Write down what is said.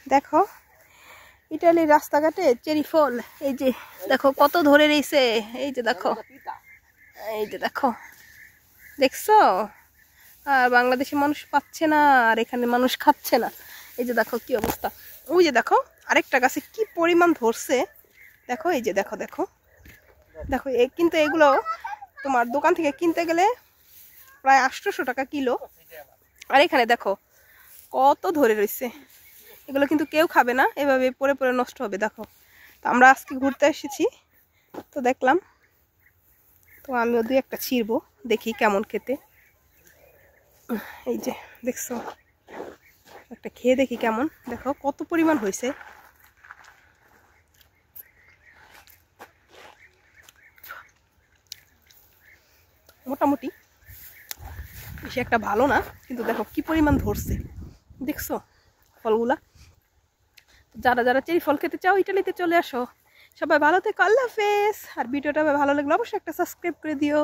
দেখো ইটালির রাস্তাঘাটে চেরি ফল, এই যে দেখো কত ধরে রয়েছে, এই যে দেখো, এই যে দেখো, দেখছো? আর বাংলাদেশে মানুষ পাচ্ছে না, আর এখানে মানুষ খাচ্ছে না। এই যে দেখো কি অবস্থা। ওই যে দেখো আরেকটা গাছে কি পরিমাণ ধরছে, দেখো, এই যে দেখো, দেখো দেখো। কিন্তু এগুলো তোমার দোকান থেকে কিনতে গেলে প্রায় 800 টাকা কিলো। আর এখানে দেখো কত ধরে রয়েছে। এগুলো কিন্তু কেউ খাবে না, এভাবে পরে পরে নষ্ট হবে। দেখো, তো আমরা আজকে ঘুরতে এসেছি, তো দেখলাম, তো আমিও দুই একটা ছিঁড়বো, দেখি কেমন খেতে। এই যে দেখছো, একটা খেয়ে দেখি কেমন। দেখো কত পরিমাণ হয়েছে। মোটামুটি বেশি একটা ভালো না, কিন্তু দেখো কি পরিমাণ ধরছে, দেখছো ফলগুলা। যারা যারা চেরি ফল খেতে চাও ইটালিতে চলে আসো। সবাই ভালো থেকো, আল্লাহ হাফেজ। আর ভিডিওটা ভালো লাগলে অবশ্যই একটা সাবস্ক্রাইব করে দিও।